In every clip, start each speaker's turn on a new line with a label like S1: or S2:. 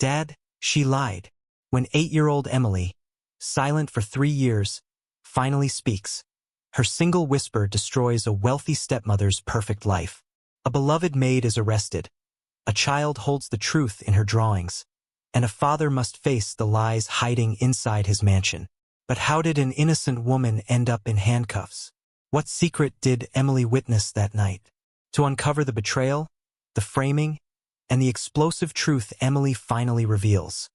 S1: Dad, she lied. When 8-year-old Emily, silent for 3 years, finally speaks. Her single whisper destroys a wealthy stepmother's perfect life. A beloved maid is arrested. A child holds the truth in her drawings. And a father must face the lies hiding inside his mansion. But how did an innocent woman end up in handcuffs? What secret did Emily witness that night? To uncover the betrayal, the framing, and the explosive truth Emily finally reveals.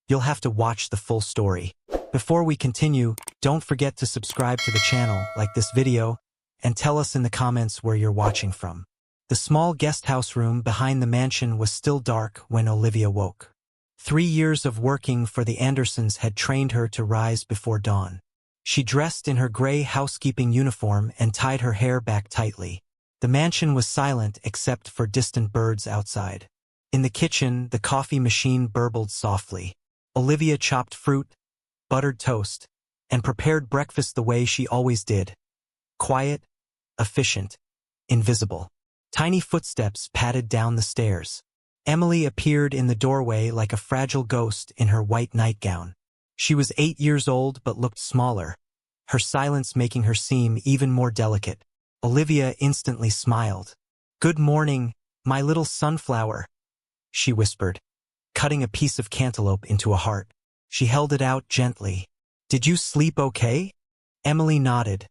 S1: You'll have to watch the full story. Before we continue, don't forget to subscribe to the channel, like this video, and tell us in the comments where you're watching from. The small guest house room behind the mansion was still dark when Olivia woke. 3 years of working for the Andersons had trained her to rise before dawn. She dressed in her gray housekeeping uniform and tied her hair back tightly. The mansion was silent except for distant birds outside. In the kitchen, the coffee machine burbled softly. Olivia chopped fruit, buttered toast, and prepared breakfast the way she always did. Quiet, efficient, invisible. Tiny footsteps padded down the stairs. Emily appeared in the doorway like a fragile ghost in her white nightgown. She was 8 years old but looked smaller, her silence making her seem even more delicate. Olivia instantly smiled. "Good morning, my little sunflower," she whispered, cutting a piece of cantaloupe into a heart. She held it out gently. "Did you sleep okay?" Emily nodded,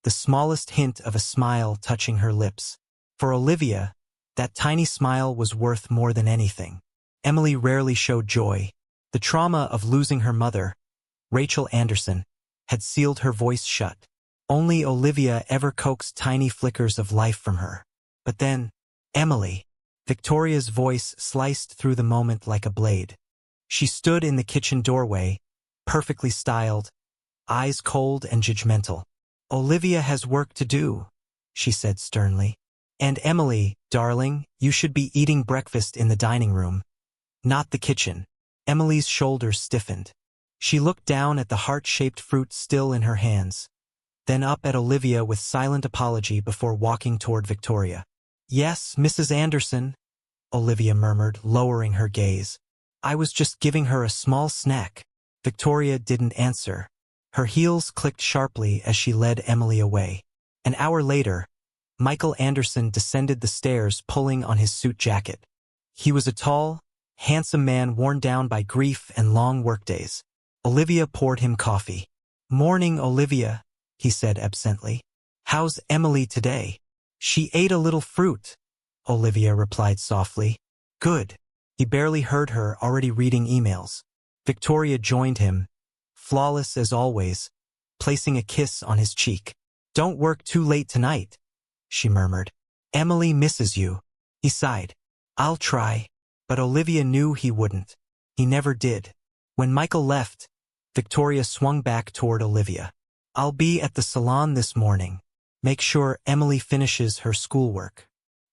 S1: the smallest hint of a smile touching her lips. For Olivia, that tiny smile was worth more than anything. Emily rarely showed joy. The trauma of losing her mother, Rachel Anderson, had sealed her voice shut. Only Olivia ever coaxed tiny flickers of life from her. But then, Emily. Victoria's voice sliced through the moment like a blade. She stood in the kitchen doorway, perfectly styled, eyes cold and judgmental. "Olivia has work to do," she said sternly. "And Emily, darling, you should be eating breakfast in the dining room, not the kitchen." Emily's shoulders stiffened. She looked down at the heart-shaped fruit still in her hands, then up at Olivia with silent apology before walking toward Victoria. "Yes, Mrs. Anderson," Olivia murmured, lowering her gaze. "I was just giving her a small snack." Victoria didn't answer. Her heels clicked sharply as she led Emily away. An hour later, Michael Anderson descended the stairs pulling on his suit jacket. He was a tall, handsome man worn down by grief and long workdays. Olivia poured him coffee. "Morning, Olivia," he said absently. "How's Emily today?" "She ate a little fruit," Olivia replied softly. "Good." He barely heard her, already reading emails. Victoria joined him, flawless as always, placing a kiss on his cheek. "Don't work too late tonight," she murmured. "Emily misses you." He sighed. "I'll try." But Olivia knew he wouldn't. He never did. When Michael left, Victoria swung back toward Olivia. "I'll be at the salon this morning. Make sure Emily finishes her schoolwork.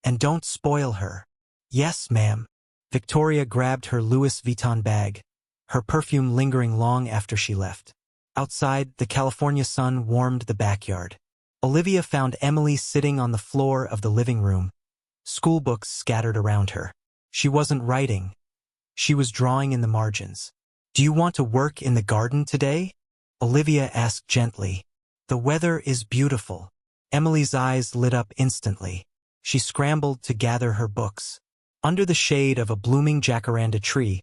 S1: And don't spoil her." "Yes, ma'am." Victoria grabbed her Louis Vuitton bag, her perfume lingering long after she left. Outside, the California sun warmed the backyard. Olivia found Emily sitting on the floor of the living room, schoolbooks scattered around her. She wasn't writing. She was drawing in the margins. "Do you want to work in the garden today?" Olivia asked gently. "The weather is beautiful." Emily's eyes lit up instantly. She scrambled to gather her books. Under the shade of a blooming jacaranda tree,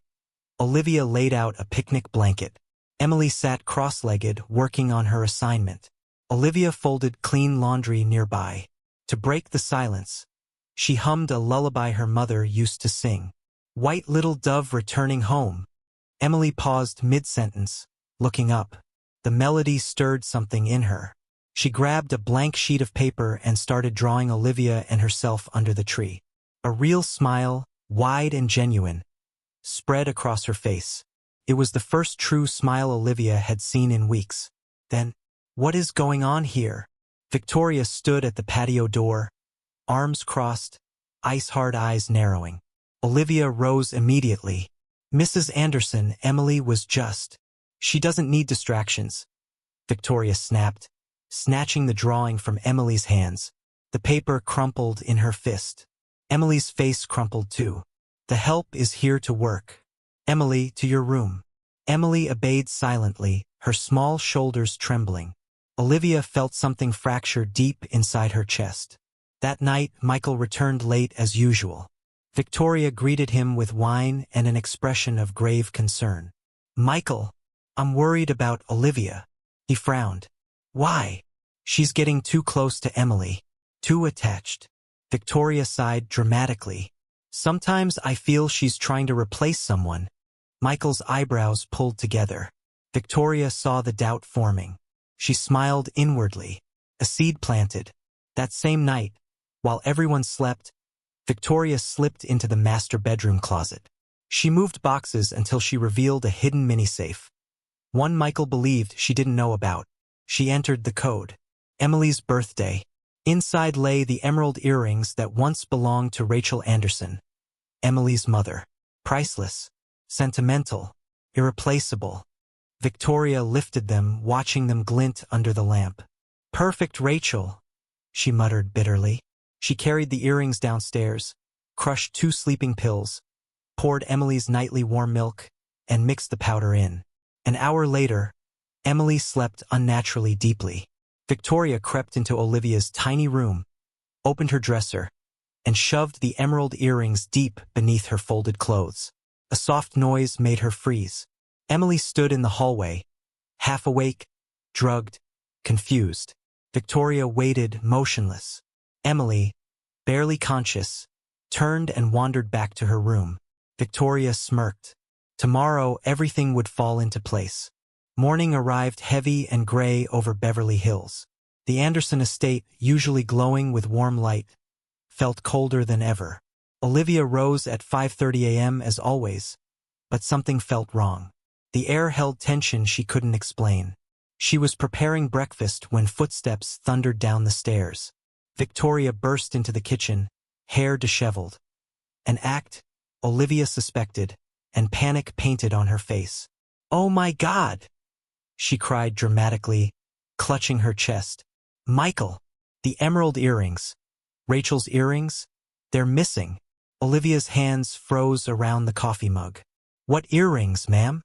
S1: Olivia laid out a picnic blanket. Emily sat cross-legged, working on her assignment. Olivia folded clean laundry nearby. To break the silence, she hummed a lullaby her mother used to sing. "White little dove returning home." Emily paused mid-sentence, looking up. The melody stirred something in her. She grabbed a blank sheet of paper and started drawing Olivia and herself under the tree. A real smile, wide and genuine, spread across her face. It was the first true smile Olivia had seen in weeks. Then, "What is going on here?" Victoria stood at the patio door, arms crossed, ice-hard eyes narrowing. Olivia rose immediately. "Mrs. Anderson, Emily was just. She doesn't need distractions," Victoria snapped, snatching the drawing from Emily's hands. The paper crumpled in her fist. Emily's face crumpled too. "The help is here to work. Emily, to your room. Emily obeyed silently, her small shoulders trembling. Olivia felt something fracture deep inside her chest. That night, Michael returned late as usual. Victoria greeted him with wine and an expression of grave concern. Michael, I'm worried about Olivia. He frowned. Why? She's getting too close to Emily. Too attached. Victoria sighed dramatically. Sometimes I feel she's trying to replace someone. Michael's eyebrows pulled together. Victoria saw the doubt forming. She smiled inwardly. A seed planted. That same night, while everyone slept, Victoria slipped into the master bedroom closet. She moved boxes until she revealed a hidden mini-safe. One Michael believed she didn't know about. She entered the code. Emily's birthday. Inside lay the emerald earrings that once belonged to Rachel Anderson, Emily's mother. Priceless, sentimental, irreplaceable. Victoria lifted them, watching them glint under the lamp. Perfect Rachel, she muttered bitterly. She carried the earrings downstairs, crushed 2 sleeping pills, poured Emily's nightly warm milk, and mixed the powder in. An hour later, Emily slept unnaturally deeply. Victoria crept into Olivia's tiny room, opened her dresser, and shoved the emerald earrings deep beneath her folded clothes. A soft noise made her freeze. Emily stood in the hallway, half awake, drugged, confused. Victoria waited motionless. Emily, barely conscious, turned and wandered back to her room. Victoria smirked. Tomorrow everything would fall into place. Morning arrived heavy and gray over Beverly Hills. The Anderson estate, usually glowing with warm light, felt colder than ever. Olivia rose at 5:30 a.m. as always, but something felt wrong. The air held tension she couldn't explain. She was preparing breakfast when footsteps thundered down the stairs. Victoria burst into the kitchen, hair disheveled. An act, Olivia suspected, and panic painted on her face. "Oh my God!" she cried dramatically, clutching her chest. "Michael, the emerald earrings. Rachel's earrings? They're missing." Olivia's hands froze around the coffee mug. "What earrings, ma'am?"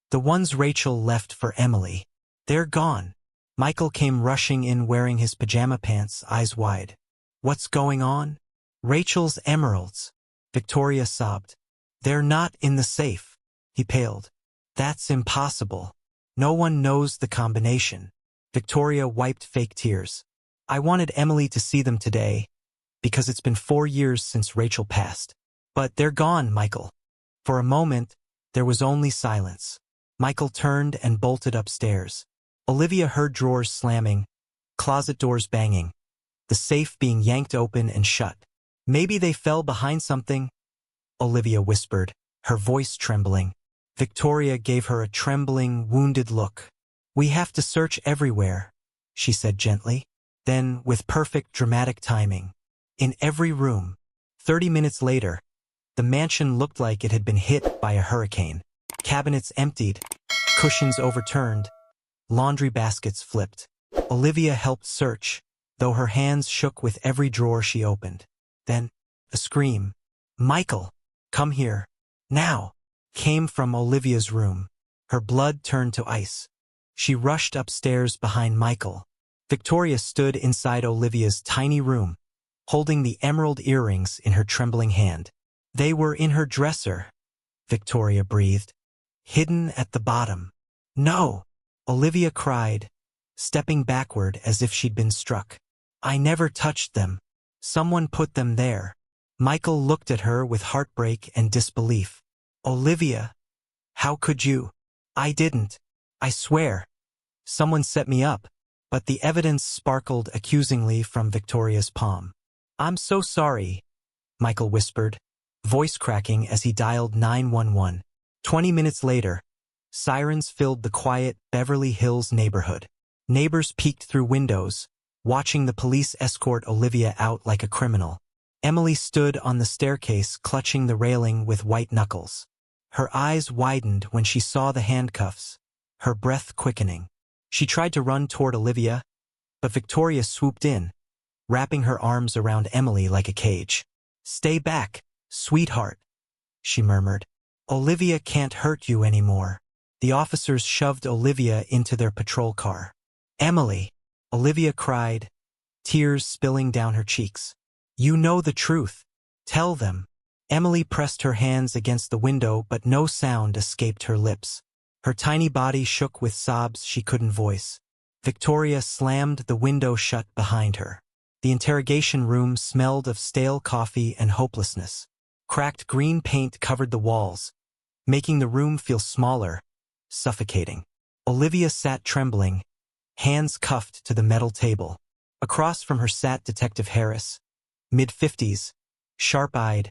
S1: "The ones Rachel left for Emily. They're gone." Michael came rushing in wearing his pajama pants, eyes wide. "What's going on?" "Rachel's emeralds." Victoria sobbed. "They're not in the safe." He paled. "That's impossible. No one knows the combination." Victoria wiped fake tears. "I wanted Emily to see them today, because it's been 4 years since Rachel passed. But they're gone, Michael." For a moment, there was only silence. Michael turned and bolted upstairs. Olivia heard drawers slamming, closet doors banging, the safe being yanked open and shut. "Maybe they fell behind something," Olivia whispered, her voice trembling. Victoria gave her a trembling, wounded look. "We have to search everywhere," she said gently. Then, with perfect dramatic timing, in every room. 30 minutes later, the mansion looked like it had been hit by a hurricane. Cabinets emptied, cushions overturned, laundry baskets flipped. Olivia helped search, though her hands shook with every drawer she opened. Then, a scream. "Michael, come here. Now," came from Olivia's room. Her blood turned to ice. She rushed upstairs behind Michael. Victoria stood inside Olivia's tiny room, holding the emerald earrings in her trembling hand. "They were in her dresser," Victoria breathed. "Hidden at the bottom." "No!" Olivia cried, stepping backward as if she'd been struck. "I never touched them. Someone put them there." Michael looked at her with heartbreak and disbelief. "Olivia, how could you?" "I didn't. I swear. Someone set me up." But the evidence sparkled accusingly from Victoria's palm. "I'm so sorry," Michael whispered, voice cracking as he dialed 911. 20 minutes later, sirens filled the quiet Beverly Hills neighborhood. Neighbors peeked through windows, watching the police escort Olivia out like a criminal. Emily stood on the staircase clutching the railing with white knuckles. Her eyes widened when she saw the handcuffs, her breath quickening. She tried to run toward Olivia, but Victoria swooped in, wrapping her arms around Emily like a cage. "Stay back, sweetheart," she murmured. Olivia can't hurt you anymore. The officers shoved Olivia into their patrol car. Emily, Olivia cried, tears spilling down her cheeks. You know the truth. Tell them. Emily pressed her hands against the window, but no sound escaped her lips. Her tiny body shook with sobs she couldn't voice. Victoria slammed the window shut behind her. The interrogation room smelled of stale coffee and hopelessness. Cracked green paint covered the walls, making the room feel smaller, suffocating. Olivia sat trembling, hands cuffed to the metal table. Across from her sat Detective Harris, mid-50s, sharp-eyed,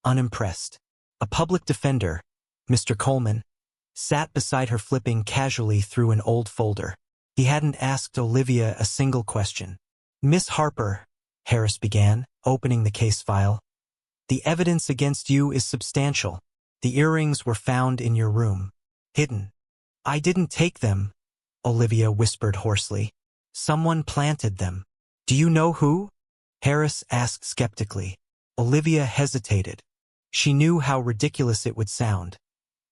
S1: unimpressed. A public defender, Mr. Coleman, sat beside her flipping casually through an old folder. He hadn't asked Olivia a single question. Miss Harper, Harris began, opening the case file. The evidence against you is substantial. The earrings were found in your room. Hidden. I didn't take them, Olivia whispered hoarsely. Someone planted them. Do you know who? Harris asked skeptically. Olivia hesitated. She knew how ridiculous it would sound.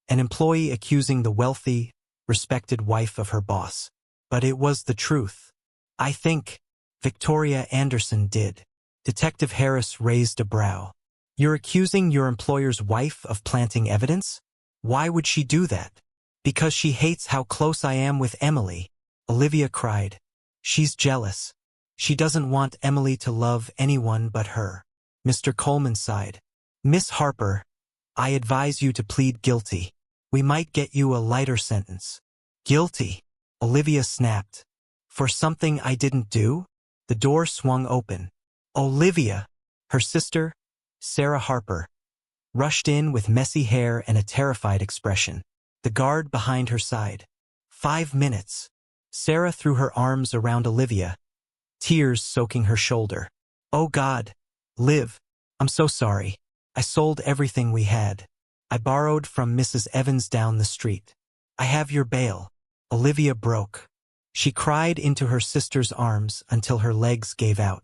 S1: An employee accusing the wealthy, respected wife of her boss. But it was the truth. I think Victoria Anderson did. Detective Harris raised a brow. You're accusing your employer's wife of planting evidence? Why would she do that? Because she hates how close I am with Emily, Olivia cried. She's jealous. She doesn't want Emily to love anyone but her. Mr. Coleman sighed. Miss Harper, I advise you to plead guilty. We might get you a lighter sentence. Guilty, Olivia snapped. For something I didn't do? The door swung open. Olivia, her sister, Sarah Harper, rushed in with messy hair and a terrified expression. The guard behind her sighed. 5 minutes. Sarah threw her arms around Olivia, tears soaking her shoulder. Oh God, Liv, I'm so sorry. I sold everything we had. I borrowed from Mrs. Evans down the street. I have your bail. Olivia broke. She cried into her sister's arms until her legs gave out.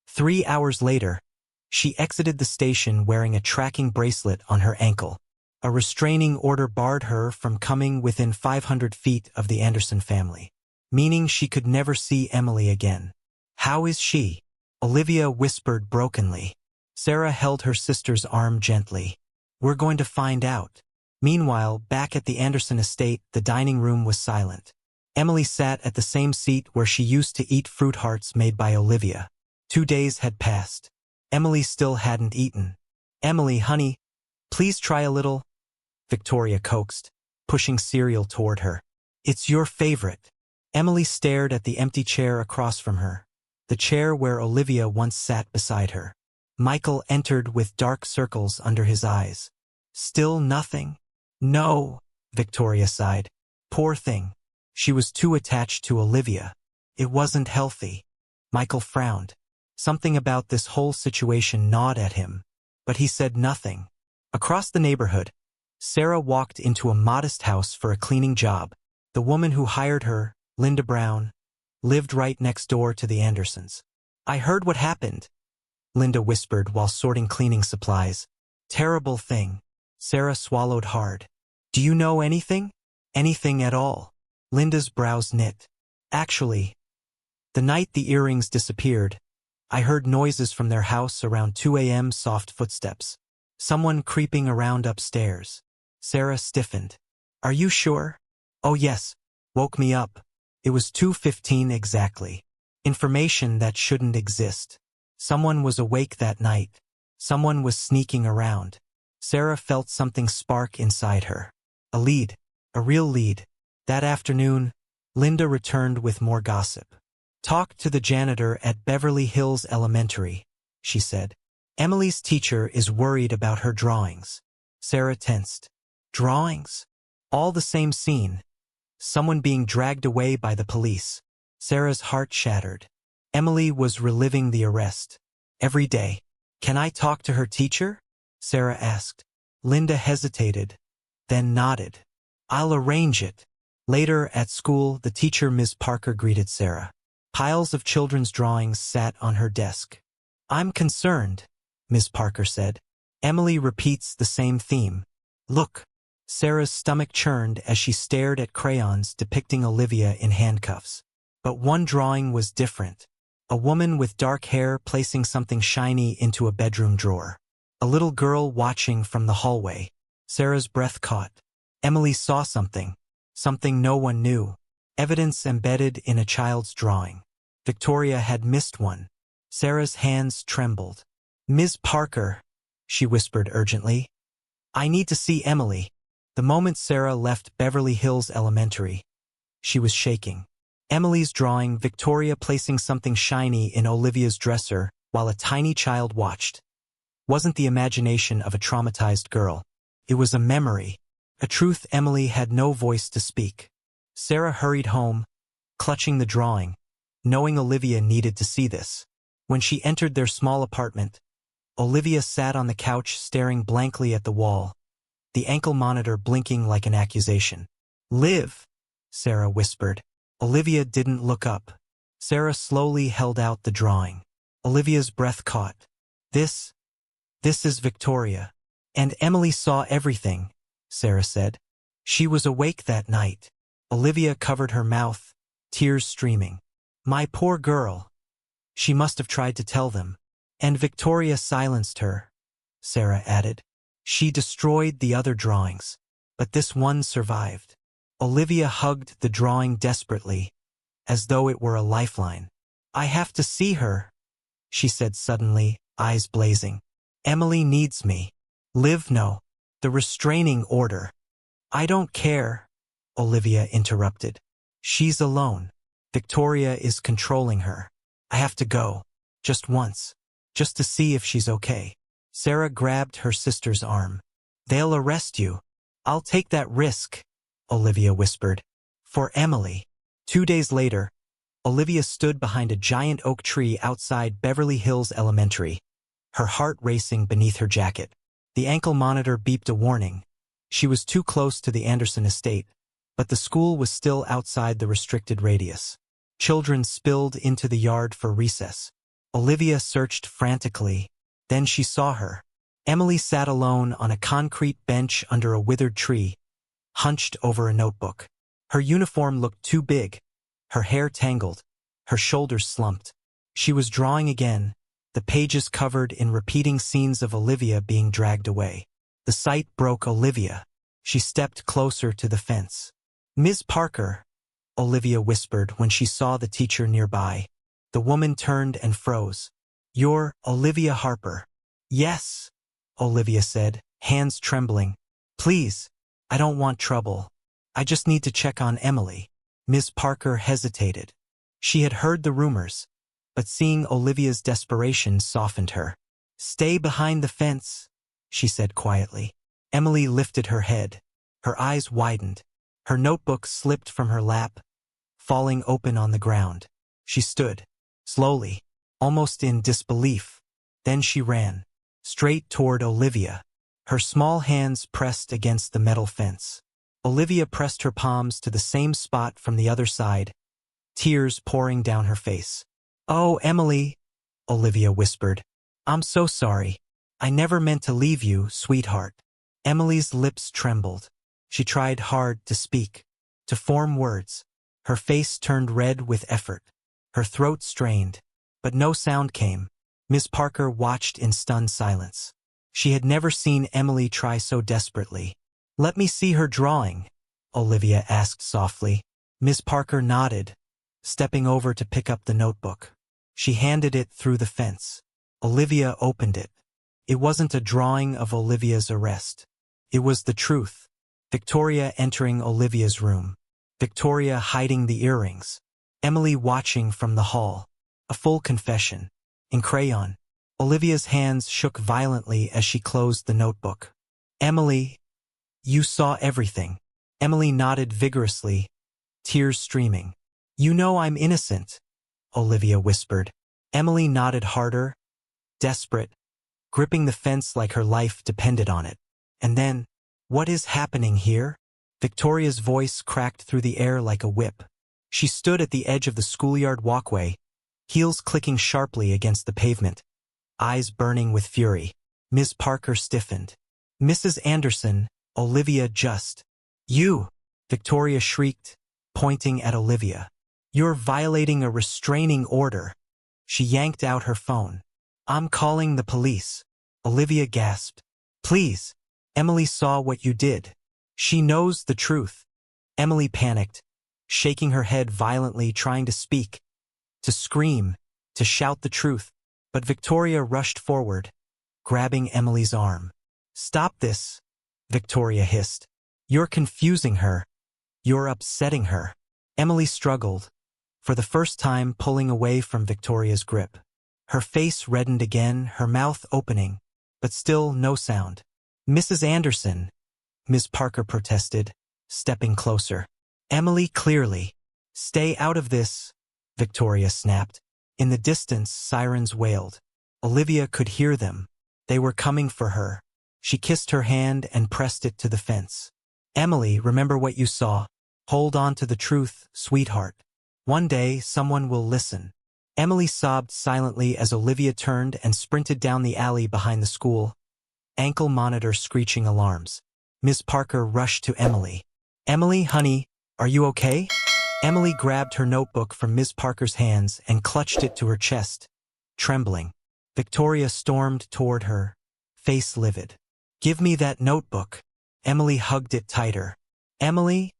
S1: 3 hours later, she exited the station wearing a tracking bracelet on her ankle. A restraining order barred her from coming within 500 feet of the Anderson family, meaning she could never see Emily again. How is she? Olivia whispered brokenly. Sarah held her sister's arm gently. We're going to find out. Meanwhile, back at the Anderson estate, the dining room was silent. Emily sat at the same seat where she used to eat fruit hearts made by Olivia. 2 days had passed. Emily still hadn't eaten. Emily, honey, please try a little, Victoria coaxed, pushing cereal toward her. It's your favorite. Emily stared at the empty chair across from her, the chair where Olivia once sat beside her. Michael entered with dark circles under his eyes. Still nothing? No, Victoria sighed. Poor thing. She was too attached to Olivia. It wasn't healthy. Michael frowned. Something about this whole situation gnawed at him, but he said nothing. Across the neighborhood, Sarah walked into a modest house for a cleaning job. The woman who hired her, Linda Brown, lived right next door to the Andersons. I heard what happened, Linda whispered while sorting cleaning supplies. Terrible thing. Sarah swallowed hard. Do you know anything? Anything at all? Linda's brows knit. Actually, the night the earrings disappeared, I heard noises from their house around 2 a.m. soft footsteps. Someone creeping around upstairs. Sarah stiffened. Are you sure? Oh yes. Woke me up. It was 2:15 exactly. Information that shouldn't exist. Someone was awake that night. Someone was sneaking around. Sarah felt something spark inside her. A lead. A real lead. That afternoon, Linda returned with more gossip. Talk to the janitor at Beverly Hills Elementary, she said. Emily's teacher is worried about her drawings. Sarah tensed. Drawings? All the same scene. Someone being dragged away by the police. Sarah's heart shattered. Emily was reliving the arrest. Every day. Can I talk to her teacher? Sarah asked. Linda hesitated, then nodded. I'll arrange it. Later at school, the teacher, Ms. Parker, greeted Sarah. Piles of children's drawings sat on her desk. I'm concerned, Ms. Parker said. Emily repeats the same theme. Look, Sarah's stomach churned as she stared at crayons depicting Olivia in handcuffs. But one drawing was different. A woman with dark hair placing something shiny into a bedroom drawer. A little girl watching from the hallway. Sarah's breath caught. Emily saw something. Something no one knew. Evidence embedded in a child's drawing. Victoria had missed one. Sarah's hands trembled. "Ms. Parker," she whispered urgently. "I need to see Emily." The moment Sarah left Beverly Hills Elementary, she was shaking. Emily's drawing, Victoria placing something shiny in Olivia's dresser while a tiny child watched, wasn't the imagination of a traumatized girl. It was a memory, a truth Emily had no voice to speak. Sarah hurried home, clutching the drawing, knowing Olivia needed to see this. When she entered their small apartment, Olivia sat on the couch staring blankly at the wall, the ankle monitor blinking like an accusation. "Liv," Sarah whispered. Olivia didn't look up. Sarah slowly held out the drawing. Olivia's breath caught. This is Victoria. "And Emily saw everything," Sarah said. "She was awake that night." Olivia covered her mouth, tears streaming. "My poor girl. She must have tried to tell them." "And Victoria silenced her," Sarah added. "She destroyed the other drawings, but this one survived." Olivia hugged the drawing desperately, as though it were a lifeline. "I have to see her," she said suddenly, eyes blazing. "Emily needs me." "Liv, no. The restraining order." "I don't care," Olivia interrupted. "She's alone. Victoria is controlling her. I have to go. Just once. Just to see if she's okay." Sarah grabbed her sister's arm. "They'll arrest you." "I'll take that risk," Olivia whispered. "For Emily." 2 days later, Olivia stood behind a giant oak tree outside Beverly Hills Elementary, her heart racing beneath her jacket. The ankle monitor beeped a warning. She was too close to the Anderson estate, but the school was still outside the restricted radius. Children spilled into the yard for recess. Olivia searched frantically. Then she saw her. Emily sat alone on a concrete bench under a withered tree, hunched over a notebook. Her uniform looked too big, her hair tangled, her shoulders slumped. She was drawing again, the pages covered in repeating scenes of Olivia being dragged away. The sight broke Olivia. She stepped closer to the fence. "Ms. Parker," Olivia whispered when she saw the teacher nearby. The woman turned and froze. "You're Olivia Harper." "Yes," Olivia said, hands trembling. "Please, I don't want trouble. I just need to check on Emily." Ms. Parker hesitated. She had heard the rumors, but seeing Olivia's desperation softened her. "Stay behind the fence," she said quietly. Emily lifted her head. Her eyes widened. Her notebook slipped from her lap, falling open on the ground. She stood, slowly, almost in disbelief. Then she ran, straight toward Olivia, her small hands pressed against the metal fence. Olivia pressed her palms to the same spot from the other side, tears pouring down her face. "Oh, Emily," Olivia whispered. "I'm so sorry. I never meant to leave you, sweetheart." Emily's lips trembled. She tried hard to speak, to form words. Her face turned red with effort. Her throat strained, but no sound came. Miss Parker watched in stunned silence. She had never seen Emily try so desperately. "Let me see her drawing," Olivia asked softly. Miss Parker nodded, stepping over to pick up the notebook. She handed it through the fence. Olivia opened it. It wasn't a drawing of Olivia's arrest. It was the truth. Victoria entering Olivia's room. Victoria hiding the earrings. Emily watching from the hall. A full confession. In crayon. Olivia's hands shook violently as she closed the notebook. "Emily, you saw everything." Emily nodded vigorously, tears streaming. "You know I'm innocent," Olivia whispered. Emily nodded harder, desperate, gripping the fence like her life depended on it. And then, "What is happening here?" Victoria's voice cracked through the air like a whip. She stood at the edge of the schoolyard walkway, heels clicking sharply against the pavement, eyes burning with fury. Miss Parker stiffened. "Mrs. Anderson," Olivia just. You! Victoria shrieked, pointing at Olivia. You're violating a restraining order. She yanked out her phone. I'm calling the police. Olivia gasped. Please. Emily saw what you did. She knows the truth. Emily panicked, shaking her head violently, trying to speak, to scream, to shout the truth. But Victoria rushed forward, grabbing Emily's arm. Stop this, Victoria hissed. You're confusing her. You're upsetting her. Emily struggled, for the first time pulling away from Victoria's grip. Her face reddened again, her mouth opening, but still no sound. Mrs. Anderson, Ms. Parker protested, stepping closer. Emily, clearly. Stay out of this, Victoria snapped. In the distance, sirens wailed. Olivia could hear them. They were coming for her. She kissed her hand and pressed it to the fence. Emily, remember what you saw. Hold on to the truth, sweetheart. One day, someone will listen. Emily sobbed silently as Olivia turned and sprinted down the alley behind the school, ankle monitor screeching alarms. Ms. Parker rushed to Emily. Emily, honey, are you okay? Emily grabbed her notebook from Ms. Parker's hands and clutched it to her chest, trembling. Victoria stormed toward her, face livid. Give me that notebook. Emily hugged it tighter. Emily?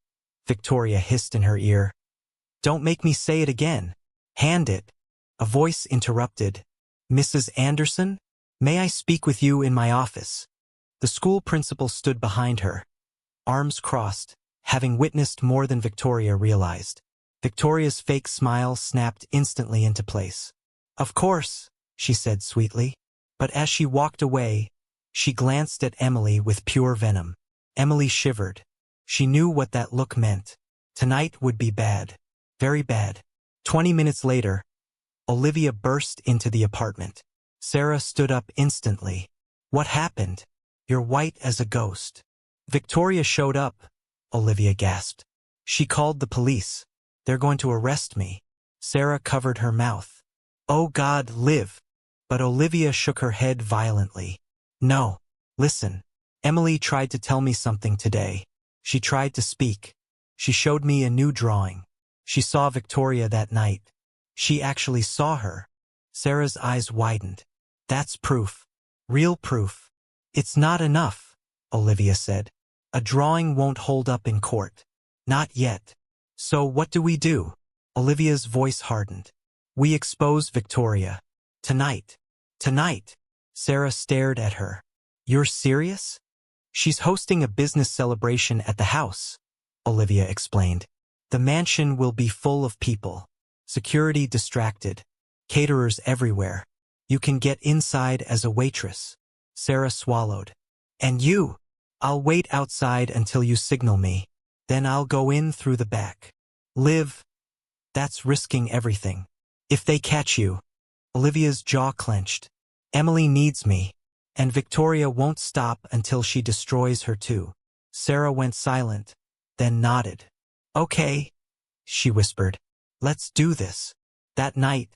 S1: Victoria hissed in her ear. Don't make me say it again. Hand it. A voice interrupted. Mrs. Anderson? May I speak with you in my office? The school principal stood behind her, arms crossed, having witnessed more than Victoria realized. Victoria's fake smile snapped instantly into place. Of course, she said sweetly. But as she walked away, she glanced at Emily with pure venom. Emily shivered. She knew what that look meant. Tonight would be bad. Very bad. 20 minutes later, Olivia burst into the apartment. Sarah stood up instantly. What happened? You're white as a ghost. Victoria showed up, Olivia gasped. She called the police. They're going to arrest me. Sarah covered her mouth. Oh God, Liv. But Olivia shook her head violently. No. Listen. Emily tried to tell me something today. She tried to speak. She showed me a new drawing. She saw Victoria that night. She actually saw her. Sarah's eyes widened. That's proof. Real proof. It's not enough, Olivia said. A drawing won't hold up in court. Not yet. So what do we do? Olivia's voice hardened. We expose Victoria. Tonight. Tonight. Sarah stared at her. You're serious? She's hosting a business celebration at the house, Olivia explained. The mansion will be full of people. Security distracted. Caterers everywhere. You can get inside as a waitress. Sarah swallowed. And you? I'll wait outside until you signal me. Then I'll go in through the back. Liv. That's risking everything. If they catch you. Olivia's jaw clenched. Emily needs me. And Victoria won't stop until she destroys her too. Sarah went silent, then nodded. Okay, she whispered. Let's do this. That night,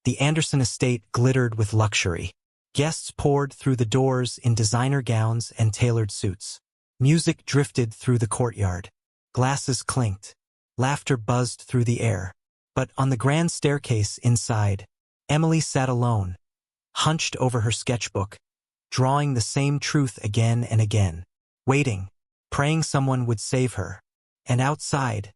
S1: the Anderson estate glittered with luxury. Guests poured through the doors in designer gowns and tailored suits. Music drifted through the courtyard. Glasses clinked. Laughter buzzed through the air. But on the grand staircase inside, Emily sat alone, hunched over her sketchbook, drawing the same truth again and again, waiting, praying someone would save her. And outside,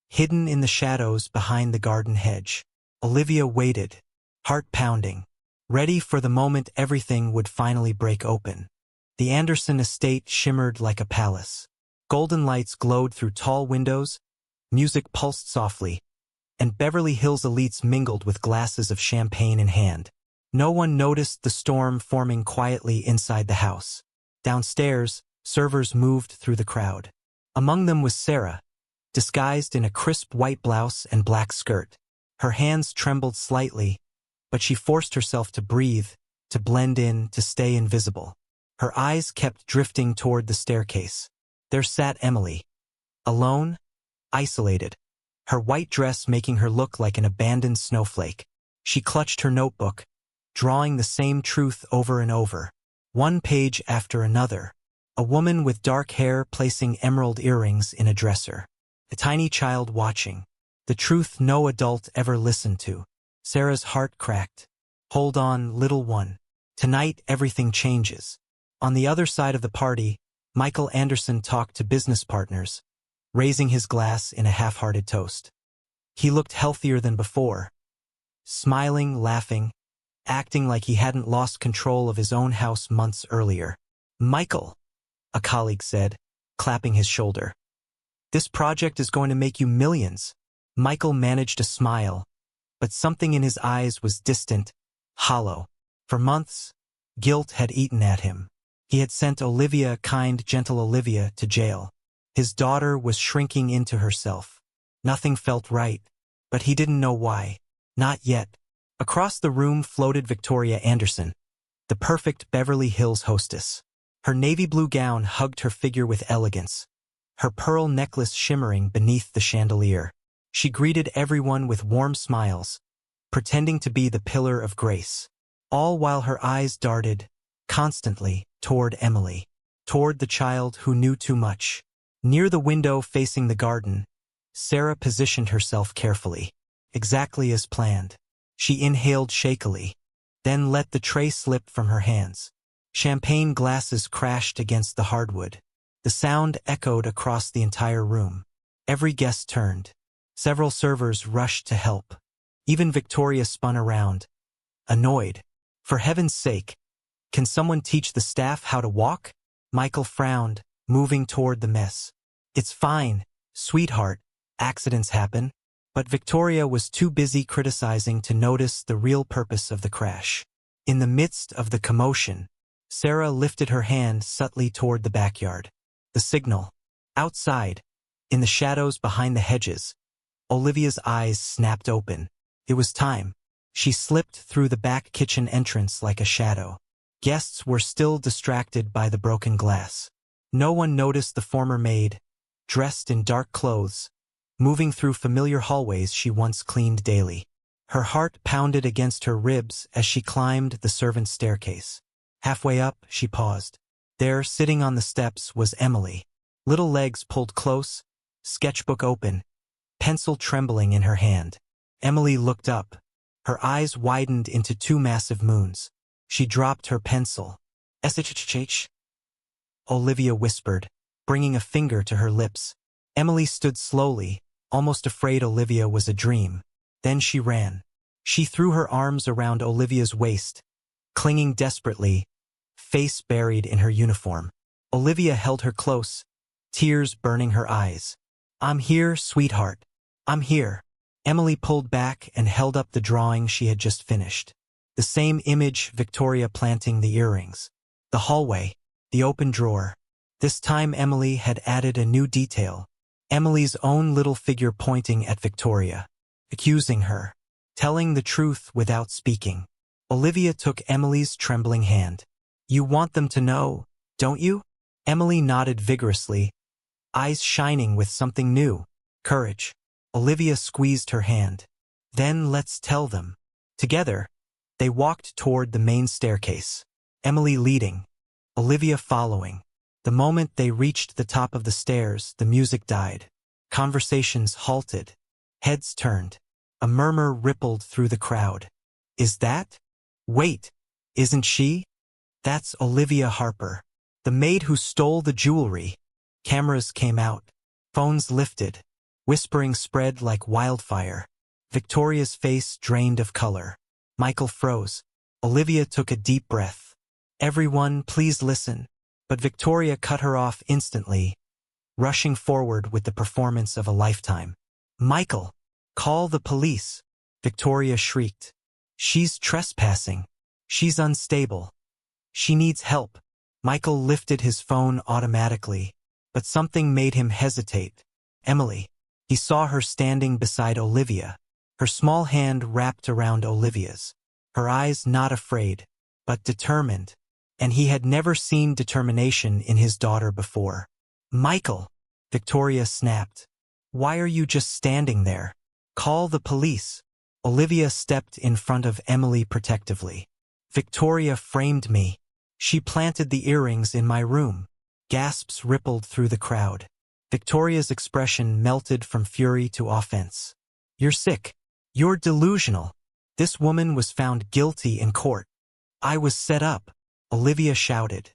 S1: hidden in the shadows behind the garden hedge, Olivia waited, heart pounding, ready for the moment everything would finally break open. The Anderson estate shimmered like a palace. Golden lights glowed through tall windows, music pulsed softly, and Beverly Hills elites mingled with glasses of champagne in hand. No one noticed the storm forming quietly inside the house. Downstairs, servers moved through the crowd. Among them was Sarah, disguised in a crisp white blouse and black skirt. Her hands trembled slightly, but she forced herself to breathe, to blend in, to stay invisible. Her eyes kept drifting toward the staircase. There sat Emily, alone, isolated, her white dress making her look like an abandoned snowflake. She clutched her notebook, drawing the same truth over and over, one page after another, A woman with dark hair placing emerald earrings in a dresser. A tiny child watching. The truth no adult ever listened to. Sarah's heart cracked. Hold on, little one. Tonight everything changes. On the other side of the party, Michael Anderson talked to business partners, raising his glass in a half-hearted toast. He looked healthier than before, smiling, laughing, acting like he hadn't lost control of his own house months earlier. Michael, a colleague said, clapping his shoulder. This project is going to make you millions. Michael managed to smile, but something in his eyes was distant, hollow. For months, guilt had eaten at him. He had sent Olivia, kind, gentle Olivia, to jail. His daughter was shrinking into herself. Nothing felt right, but he didn't know why. Not yet. Across the room floated Victoria Anderson, the perfect Beverly Hills hostess. Her navy blue gown hugged her figure with elegance, her pearl necklace shimmering beneath the chandelier. She greeted everyone with warm smiles, pretending to be the pillar of grace, all while her eyes darted, constantly, toward Emily, toward the child who knew too much. Near the window facing the garden, Sarah positioned herself carefully, exactly as planned. She inhaled shakily, then let the tray slip from her hands. Champagne glasses crashed against the hardwood. The sound echoed across the entire room. Every guest turned. Several servers rushed to help. Even Victoria spun around, annoyed. For heaven's sake, can someone teach the staff how to walk? Michael frowned, moving toward the mess. It's fine, sweetheart, accidents happen. But Victoria was too busy criticizing to notice the real purpose of the crash. In the midst of the commotion, Sarah lifted her hand subtly toward the backyard. The signal. Outside, in the shadows behind the hedges, Olivia's eyes snapped open. It was time. She slipped through the back kitchen entrance like a shadow. Guests were still distracted by the broken glass. No one noticed the former maid, dressed in dark clothes, moving through familiar hallways she once cleaned daily. Her heart pounded against her ribs as she climbed the servants' staircase. Halfway up, she paused. There, sitting on the steps, was Emily. Little legs pulled close, sketchbook open, pencil trembling in her hand. Emily looked up. Her eyes widened into two massive moons. She dropped her pencil. "SHH?" Olivia whispered, bringing a finger to her lips. Emily stood slowly, almost afraid Olivia was a dream. Then she ran. She threw her arms around Olivia's waist, clinging desperately, face buried in her uniform. Olivia held her close, tears burning her eyes. "I'm here, sweetheart. I'm here." Emily pulled back and held up the drawing she had just finished. The same image, Victoria planting the earrings. The hallway, the open drawer. This time Emily had added a new detail. Emily's own little figure pointing at Victoria, accusing her, telling the truth without speaking. Olivia took Emily's trembling hand. "You want them to know, don't you?" Emily nodded vigorously, eyes shining with something new, courage. Olivia squeezed her hand. "Then let's tell them." Together, they walked toward the main staircase, Emily leading, Olivia following. The moment they reached the top of the stairs, the music died. Conversations halted. Heads turned. A murmur rippled through the crowd. "Is that? Wait, isn't she? That's Olivia Harper, the maid who stole the jewelry." Cameras came out. Phones lifted. Whispering spread like wildfire. Victoria's face drained of color. Michael froze. Olivia took a deep breath. "Everyone, please listen." But Victoria cut her off instantly, rushing forward with the performance of a lifetime. "Michael, call the police," Victoria shrieked. "She's trespassing. She's unstable. She needs help." Michael lifted his phone automatically, but something made him hesitate. Emily. He saw her standing beside Olivia, her small hand wrapped around Olivia's, her eyes not afraid, but determined, and he had never seen determination in his daughter before. "Michael," Victoria snapped. "Why are you just standing there? Call the police." Olivia stepped in front of Emily protectively. "Victoria framed me. She planted the earrings in my room. Gasps rippled through the crowd. Victoria's expression melted from fury to offense. You're sick. You're delusional. This woman was found guilty in court. I was set up, Olivia shouted.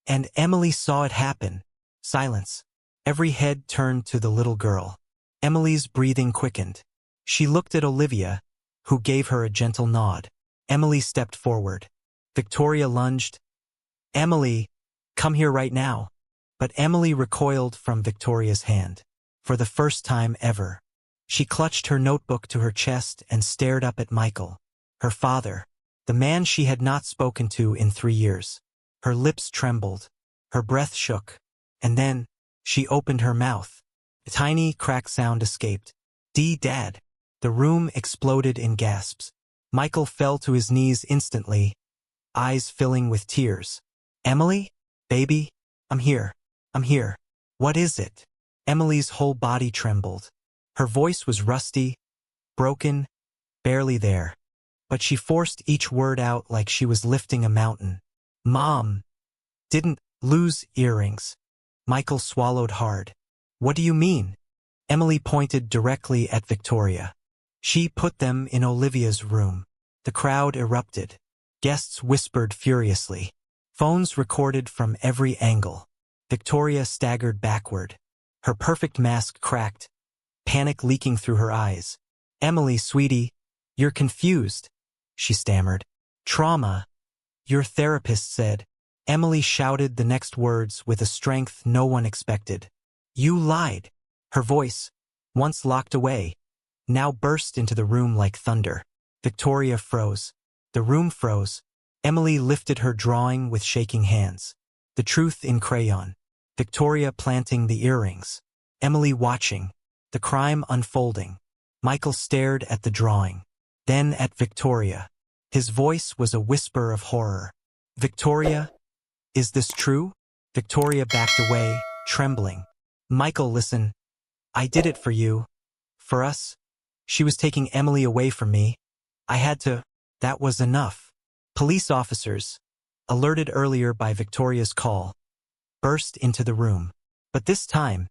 S1: And Emily saw it happen. Silence. Every head turned to the little girl. Emily's breathing quickened. She looked at Olivia, who gave her a gentle nod. Emily stepped forward. Victoria lunged. Emily, come here right now. But Emily recoiled from Victoria's hand. For the first time ever. She clutched her notebook to her chest and stared up at Michael, her father, the man she had not spoken to in 3 years. Her lips trembled. Her breath shook. And then, she opened her mouth. A tiny crack sound escaped. Dad. The room exploded in gasps. Michael fell to his knees instantly, eyes filling with tears. Emily? Baby? I'm here. I'm here. What is it? Emily's whole body trembled. Her voice was rusty, broken, barely there. But she forced each word out like she was lifting a mountain. Mom didn't lose earrings. Michael swallowed hard. What do you mean? Emily pointed directly at Victoria. She put them in Olivia's room. The crowd erupted. Guests whispered furiously. Phones recorded from every angle. Victoria staggered backward. Her perfect mask cracked, panic leaking through her eyes. Emily, sweetie, you're confused, she stammered. Trauma, your therapist said. Emily shouted the next words with a strength no one expected. You lied. Her voice, once locked away, now burst into the room like thunder. Victoria froze. The room froze. Emily lifted her drawing with shaking hands. The truth in crayon. Victoria planting the earrings. Emily watching. The crime unfolding. Michael stared at the drawing. Then at Victoria. His voice was a whisper of horror. Victoria? Is this true? Victoria backed away, trembling. Michael, listen. I did it for you. For us. She was taking Emily away from me. I had to. That was enough. Police officers, alerted earlier by Victoria's call, burst into the room. But this time,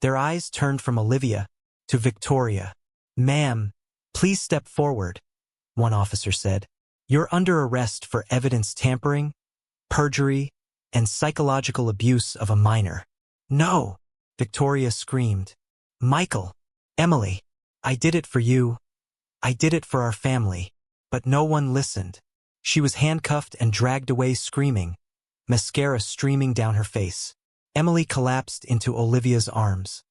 S1: their eyes turned from Olivia to Victoria. Ma'am, please step forward, one officer said. You're under arrest for evidence tampering, perjury, and psychological abuse of a minor. No, Victoria screamed. Michael, Emily, I did it for you. I did it for our family. But no one listened. She was handcuffed and dragged away screaming, mascara streaming down her face. Emily collapsed into Olivia's arms,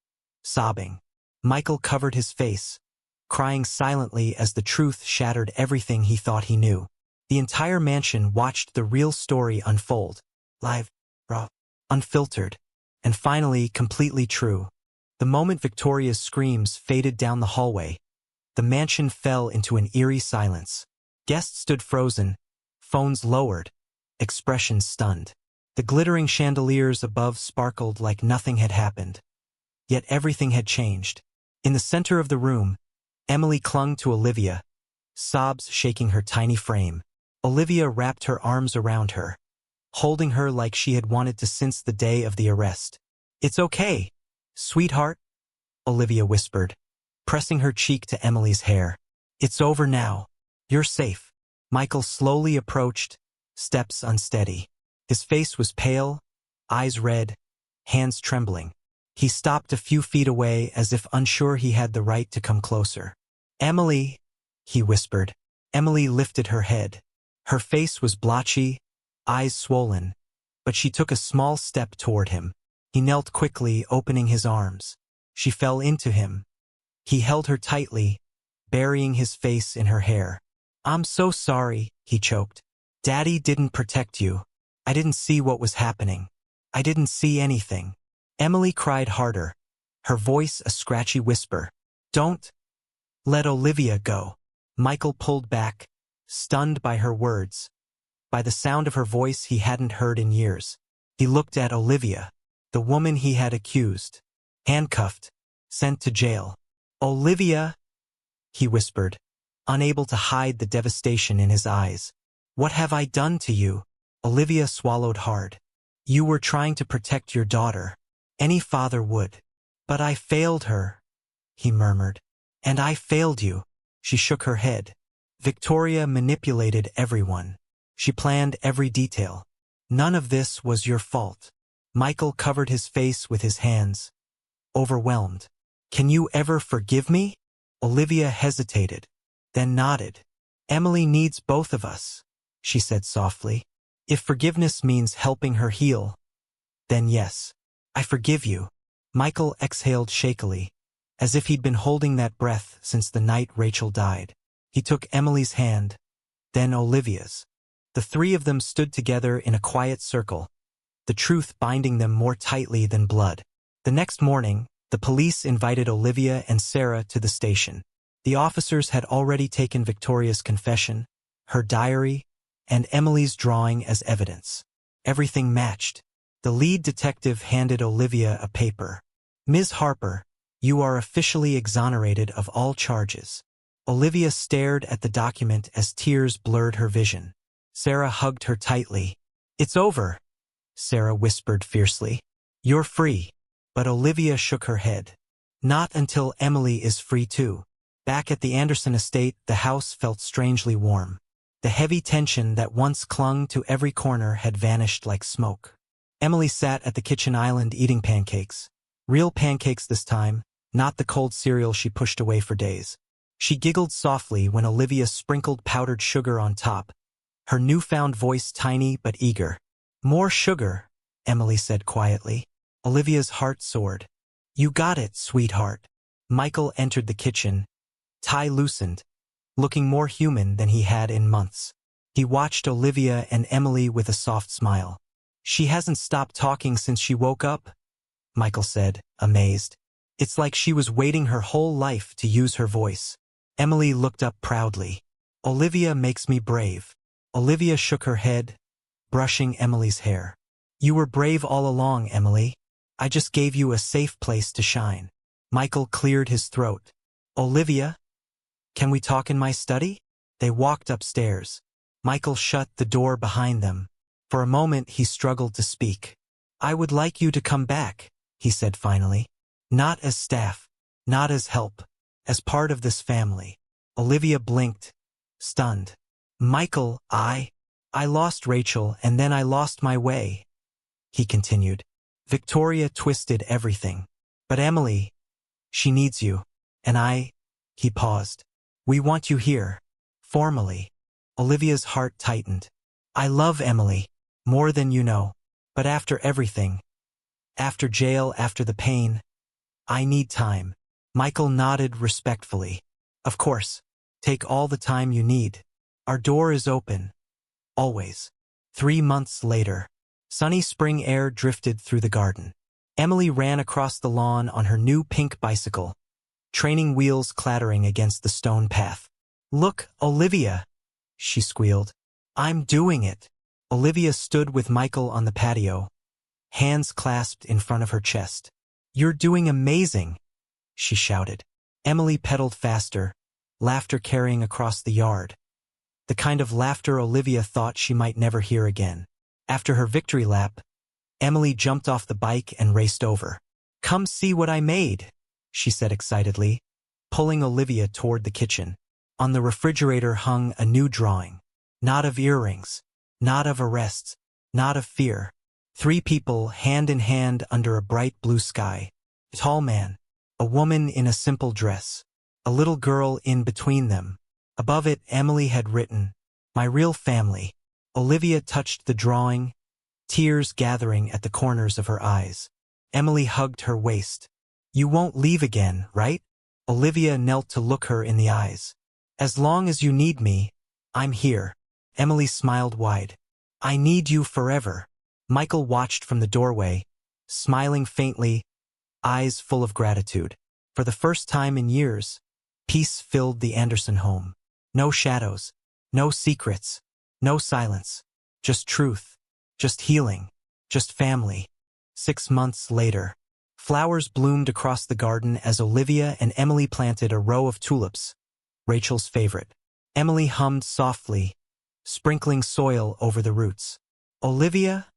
S1: sobbing. Michael covered his face, crying silently as the truth shattered everything he thought he knew. The entire mansion watched the real story unfold, live, raw, unfiltered, and finally completely true. The moment Victoria's screams faded down the hallway, the mansion fell into an eerie silence. Guests stood frozen, phones lowered, expressions stunned. The glittering chandeliers above sparkled like nothing had happened. Yet everything had changed. In the center of the room, Emily clung to Olivia, sobs shaking her tiny frame. Olivia wrapped her arms around her, holding her like she had wanted to since the day of the arrest. It's okay, sweetheart, Olivia whispered, pressing her cheek to Emily's hair. It's over now. You're safe. Michael slowly approached, steps unsteady. His face was pale, eyes red, hands trembling. He stopped a few feet away as if unsure he had the right to come closer. Emily, he whispered. Emily lifted her head. Her face was blotchy, eyes swollen, but she took a small step toward him. He knelt quickly, opening his arms. She fell into him. He held her tightly, burying his face in her hair. I'm so sorry, he choked. Daddy didn't protect you. I didn't see what was happening. I didn't see anything. Emily cried harder, her voice a scratchy whisper. Don't let Olivia go. Michael pulled back, stunned by her words, by the sound of her voice he hadn't heard in years. He looked at Olivia, the woman he had accused, handcuffed, sent to jail. Olivia, he whispered, unable to hide the devastation in his eyes. What have I done to you? Olivia swallowed hard. You were trying to protect your daughter. Any father would. But I failed her, he murmured. And I failed you. She shook her head. Victoria manipulated everyone. She planned every detail. None of this was your fault. Michael covered his face with his hands, overwhelmed. Can you ever forgive me? Olivia hesitated, then nodded. Emily needs both of us, she said softly. If forgiveness means helping her heal, then yes, I forgive you. Michael exhaled shakily, as if he'd been holding that breath since the night Rachel died. He took Emily's hand, then Olivia's. The three of them stood together in a quiet circle, the truth binding them more tightly than blood. The next morning, the police invited Olivia and Sarah to the station. The officers had already taken Victoria's confession, her diary, and Emily's drawing as evidence. Everything matched. The lead detective handed Olivia a paper. Ms. Harper, you are officially exonerated of all charges. Olivia stared at the document as tears blurred her vision. Sarah hugged her tightly. It's over, Sarah whispered fiercely. You're free. But Olivia shook her head. Not until Emily is free too. Back at the Anderson estate, the house felt strangely warm. The heavy tension that once clung to every corner had vanished like smoke. Emily sat at the kitchen island eating pancakes. Real pancakes this time, not the cold cereal she pushed away for days. She giggled softly when Olivia sprinkled powdered sugar on top, her newfound voice tiny but eager. More sugar, Emily said quietly. Olivia's heart soared. You got it, sweetheart. Michael entered the kitchen, tie loosened, looking more human than he had in months. He watched Olivia and Emily with a soft smile. She hasn't stopped talking since she woke up, Michael said, amazed. It's like she was waiting her whole life to use her voice. Emily looked up proudly. Olivia makes me brave. Olivia shook her head, brushing Emily's hair. You were brave all along, Emily. I just gave you a safe place to shine. Michael cleared his throat. Olivia, can we talk in my study? They walked upstairs. Michael shut the door behind them. For a moment he struggled to speak. I would like you to come back, he said finally. Not as staff, not as help, as part of this family. Olivia blinked, stunned. Michael, I lost Rachel and then I lost my way, he continued. Victoria twisted everything. But Emily, she needs you. And he paused. We want you here. Formally. Olivia's heart tightened. I love Emily, more than you know. But after everything, after jail, after the pain, I need time. Michael nodded respectfully. Of course. Take all the time you need. Our door is open. Always. 3 months later. Sunny spring air drifted through the garden. Emily ran across the lawn on her new pink bicycle, training wheels clattering against the stone path. Look, Olivia, she squealed. I'm doing it. Olivia stood with Michael on the patio, hands clasped in front of her chest. You're doing amazing, she shouted. Emily pedaled faster, laughter carrying across the yard. The kind of laughter Olivia thought she might never hear again. After her victory lap, Emily jumped off the bike and raced over. Come see what I made, she said excitedly, pulling Olivia toward the kitchen. On the refrigerator hung a new drawing. Not of earrings, not of arrests, not of fear. 3 people hand in hand under a bright blue sky. A tall man, a woman in a simple dress, a little girl in between them. Above it, Emily had written, My real family. Olivia touched the drawing, tears gathering at the corners of her eyes. Emily hugged her waist. You won't leave again, right? Olivia knelt to look her in the eyes. As long as you need me, I'm here. Emily smiled wide. I need you forever. Michael watched from the doorway, smiling faintly, eyes full of gratitude. For the first time in years, peace filled the Anderson home. No shadows, no secrets, no silence, just truth, just healing, just family. 6 months later, flowers bloomed across the garden as Olivia and Emily planted a row of tulips, Rachel's favorite. Emily hummed softly, sprinkling soil over the roots. Olivia,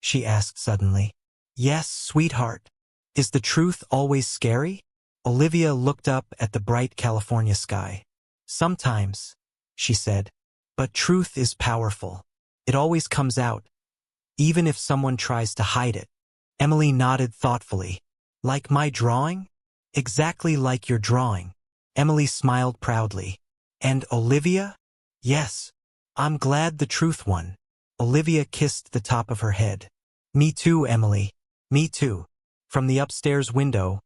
S1: she asked suddenly. Yes, sweetheart. Is the truth always scary? Olivia looked up at the bright California sky. Sometimes, she said, but truth is powerful. It always comes out, even if someone tries to hide it. Emily nodded thoughtfully. Like my drawing? Exactly like your drawing. Emily smiled proudly. And Olivia? Yes. I'm glad the truth won. Olivia kissed the top of her head. Me too, Emily. Me too. From the upstairs window,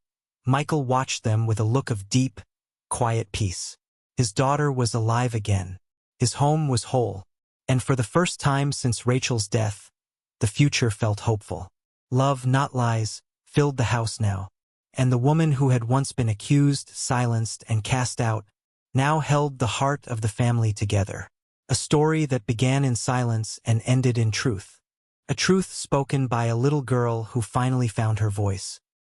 S1: Michael watched them with a look of deep, quiet peace. His daughter was alive again. His home was whole. And for the first time since Rachel's death, the future felt hopeful. Love, not lies, filled the house now. And the woman who had once been accused, silenced, and cast out, now held the heart of the family together. A story that began in silence and ended in truth. A truth spoken by a little girl who finally found her voice.